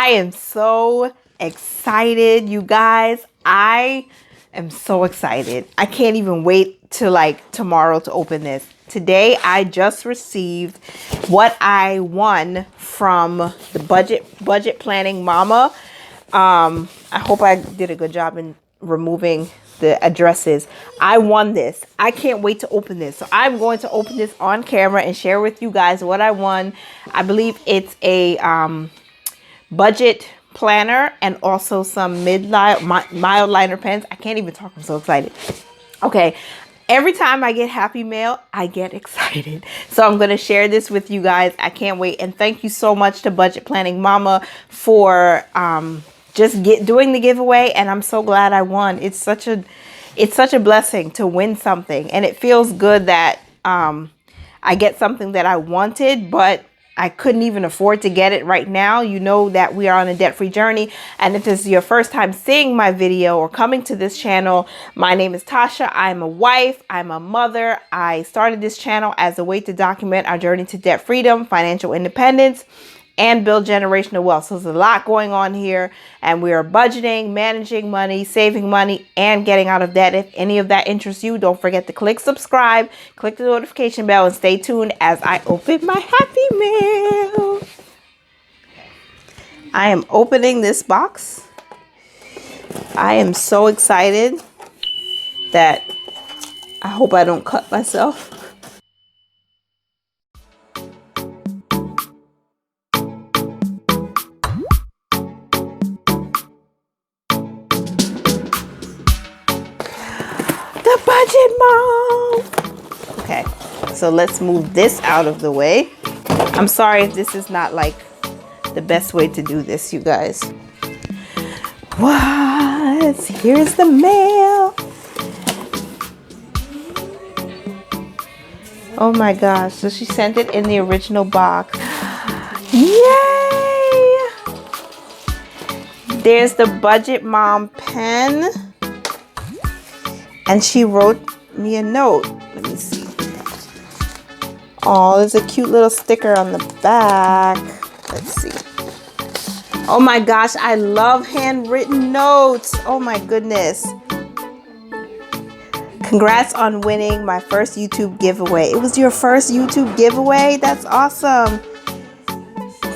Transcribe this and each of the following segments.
I am so excited, you guys. I am so excited. I can't even wait to like tomorrow to open this. Today, I just received what I won from the budget planning mama. I hope I did a good job in removing the addresses. I won this. I can't wait to open this. So I'm going to open this on camera and share with you guys what I won. I believe it's a budget planner and also some mild liner pens. I can't even talk. I'm so excited. Okay. Every time I get happy mail, I get excited. So I'm going to share this with you guys. I can't wait. And thank you so much to Budget Planning Mama for just doing the giveaway. And I'm so glad I won. It's such a blessing to win something. And it feels good that I get something that I wanted, but I couldn't even afford to get it right now. You know that we are on a debt-free journey. And if this is your first time seeing my video or coming to this channel, my name is Tasha. I'm a wife. I'm a mother. I started this channel as a way to document our journey to debt freedom, financial independence, and build generational wealth. So there's a lot going on here, and we are budgeting, managing money, saving money, and getting out of debt. If any of that interests you, don't forget to click subscribe, click the notification bell, and stay tuned as I open my happy mail. I am opening this box. I am so excited that I hope I don't cut myself. The budget mom. Okay, so let's move this out of the way. I'm sorry if this is not like the best way to do this, you guys. What? Here's the mail. Oh my gosh, so she sent it in the original box. Yay! There's the Budget Mom pen. And she wrote me a note. Let me see. Oh, there's a cute little sticker on the back. Let's see. Oh my gosh, I love handwritten notes. Oh my goodness. Congrats on winning my first YouTube giveaway. It was your first YouTube giveaway? That's awesome.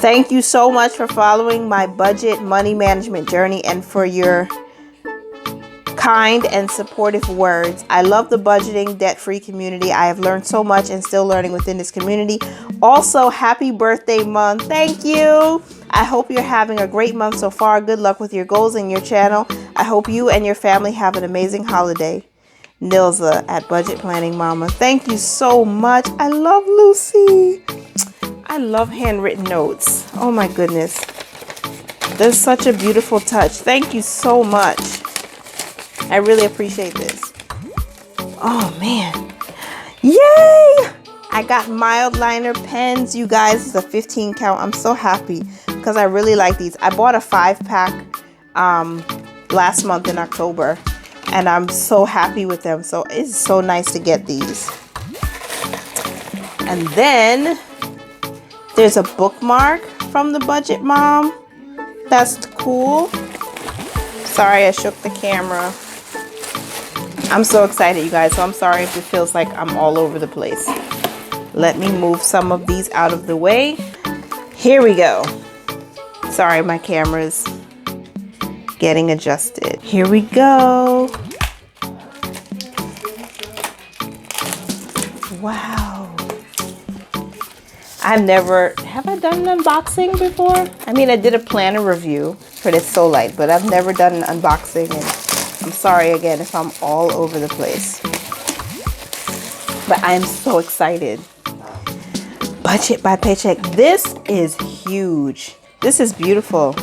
Thank you so much for following my budget money management journey and for your kind and supportive words. I love the budgeting debt-free community. I have learned so much and still learning within this community. Also, happy birthday month. Thank you. I hope you're having a great month so far. Good luck with your goals and your channel. I hope you and your family have an amazing holiday. Nilza at Budget Planning Mama. Thank you so much. I love Lucy. I love handwritten notes. Oh my goodness. That's such a beautiful touch. Thank you so much. I really appreciate this. Oh man. Yay! I got mild liner pens, you guys. It's a 15 count. I'm so happy because I really like these. I bought a 5-pack last month in October, and I'm so happy with them. So it's so nice to get these. And then there's a bookmark from the Budget Mom. That's cool. Sorry, I shook the camera. I'm so excited, you guys, so I'm sorry if it feels like I'm all over the place. Let me move some of these out of the way. Here we go. Sorry, my camera's getting adjusted. Here we go. Wow. Have I done an unboxing before? I mean, I did a planner review for this So Light, but I've never done an unboxing, and I'm sorry again if I'm all over the place. But I am so excited. Budget by Paycheck. This is huge. This is beautiful.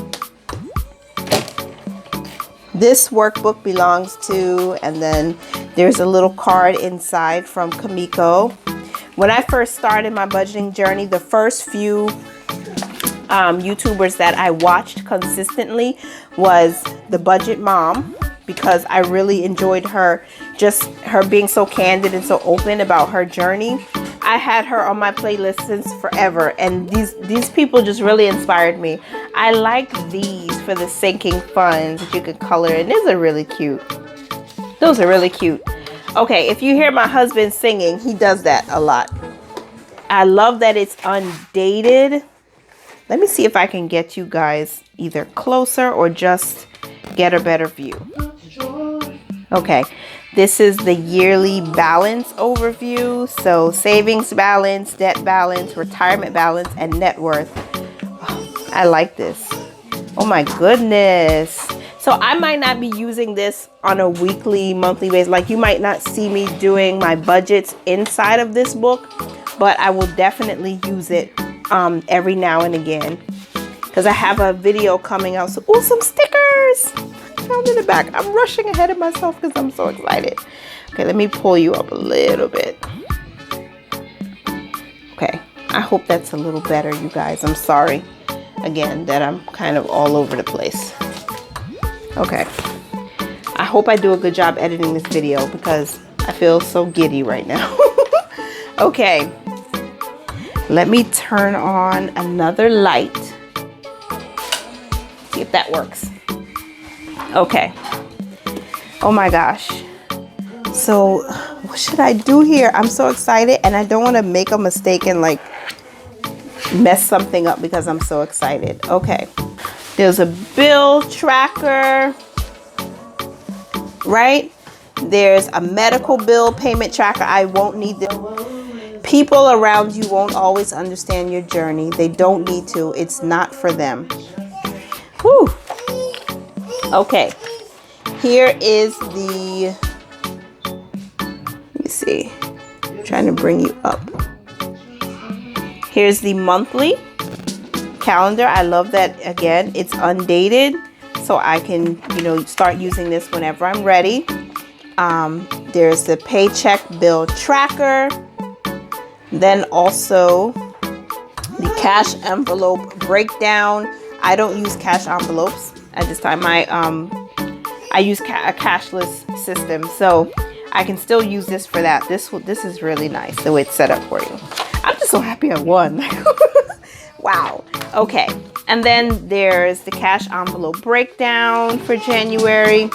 This workbook belongs to, and then there's a little card inside from Kamiko. When I first started my budgeting journey, the first few YouTubers that I watched consistently was the Budget Mom, because I really enjoyed her, just her being so candid and so open about her journey. I had her on my playlist since forever, and these people just really inspired me. I like these for the sinking funds that you could color in. These are really cute. Those are really cute. Okay, if you hear my husband singing, he does that a lot. I love that it's undated. Let me see if I can get you guys either closer or just get a better view. Okay, this is the yearly balance overview. So savings balance, debt balance, retirement balance, and net worth. Oh, I like this. Oh my goodness. So I might not be using this on a weekly, monthly basis. Like you might not see me doing my budgets inside of this book, but I will definitely use it every now and again, because I have a video coming out. So, oh, some stickers found in the back. I'm rushing ahead of myself because I'm so excited. Okay, let me pull you up a little bit. Okay, I hope that's a little better, you guys. I'm sorry again that I'm kind of all over the place. Okay, I hope I do a good job editing this video because I feel so giddy right now. Okay, let me turn on another light. See if that works. Okay. Oh my gosh. So what should I do here? I'm so excited, and I don't want to make a mistake and like mess something up because I'm so excited. Okay. There's a bill tracker, right? There's a medical bill payment tracker. I won't need this. People around you won't always understand your journey. They don't need to. It's not for them. Whew. Okay. Here is the, let me see. I'm trying to bring you up. Here's the monthly calendar. I love that. Again, it's undated, so I can, start using this whenever I'm ready. There's the paycheck bill tracker. Then also the cash envelope breakdown. I don't use cash envelopes at this time. I use a cashless system, so I can still use this for that. This is really nice the way it's set up for you. I'm just so happy I won. Wow. Okay. And then there's the cash envelope breakdown for January.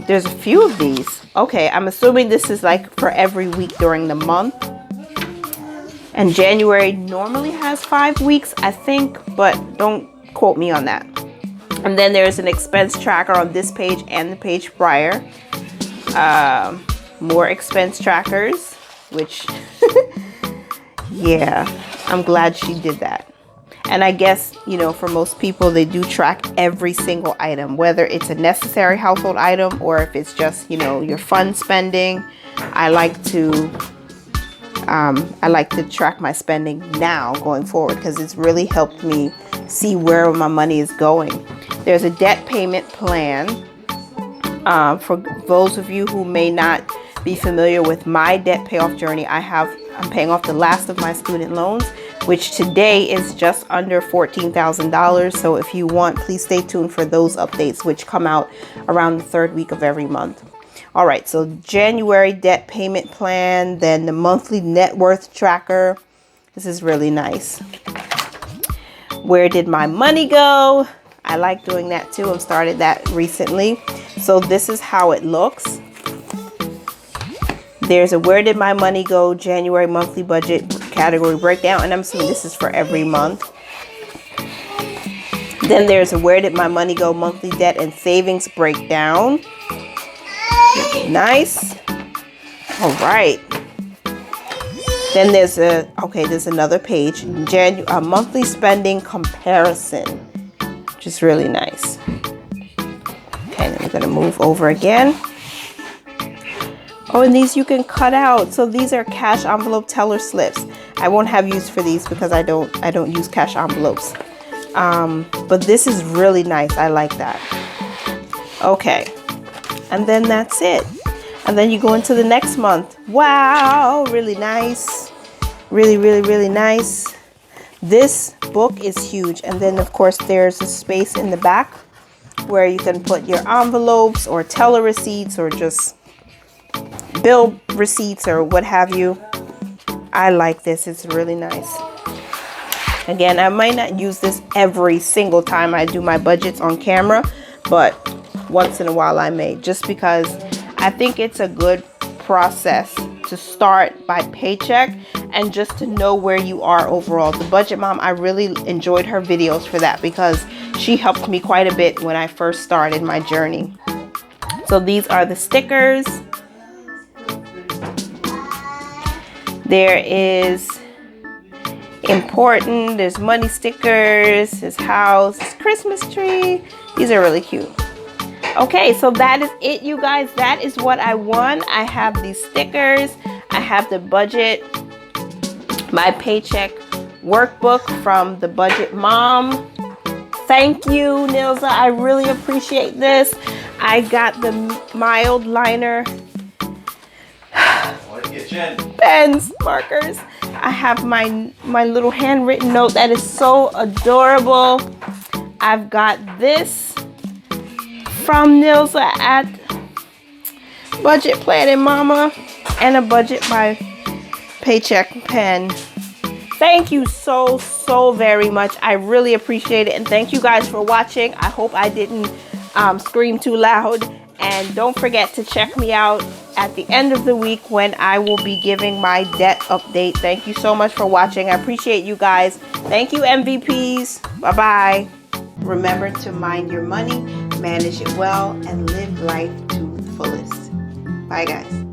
There's a few of these. Okay, I'm assuming this is like for every week during the month. And January normally has 5 weeks, I think, but don't quote me on that. And then there's an expense tracker on this page and the page prior. More expense trackers, which, yeah, I'm glad she did that. And I guess, for most people, they do track every single item, whether it's a necessary household item or if it's just, your fun spending. I like to track my spending now going forward because it's really helped me see where my money is going. There's a debt payment plan. For those of you who may not be familiar with my debt payoff journey, I'm paying off the last of my student loans, which today is just under $14,000. So if you want, please stay tuned for those updates, which come out around the 3rd week of every month. All right, so January debt payment plan, then the monthly net worth tracker. This is really nice. Where did my money go? I like doing that too. I've started that recently. So this is how it looks. There's a where did my money go January monthly budget category breakdown, and I'm assuming this is for every month. Then there's a where did my money go monthly debt and savings breakdown. Nice. All right. Then there's another page, monthly spending comparison, which is really nice. Okay, then we're gonna move over again. Oh, and these you can cut out. So these are cash envelope teller slips. I won't have use for these because I don't use cash envelopes. But this is really nice. I like that. Okay, and then that's it. And then you go into the next month. Wow, really nice. Really, really, really nice. This book is huge. And then of course there's a space in the back where you can put your envelopes or teller receipts or just bill receipts or what have you. I like this. It's really nice. Again, I might not use this every single time I do my budgets on camera, but once in a while I may, just because I think it's a good process to start by paycheck and just to know where you are overall. The Budget Mom, I really enjoyed her videos for that because she helped me quite a bit when I first started my journey. So these are the stickers. There is important, there's money stickers, his house, his Christmas tree. These are really cute. Okay, so that is it, you guys. That is what I won. I have these stickers. I have the budget, my paycheck workbook from the Budget Mom. Thank you, Nilza. I really appreciate this. I got the mild liner pens, markers. I have my little handwritten note that is so adorable. I've got this from Nilza at Budget Planning Mama, and a Budget My Paycheck pen. Thank you so very much. I really appreciate it, and thank you guys for watching. I hope I didn't scream too loud, and don't forget to check me out at the end of the week when I will be giving my debt update. Thank you so much for watching. I appreciate you guys. Thank you, MVPs. Bye-bye. Remember to mind your money, manage it well, and live life to the fullest. Bye, guys.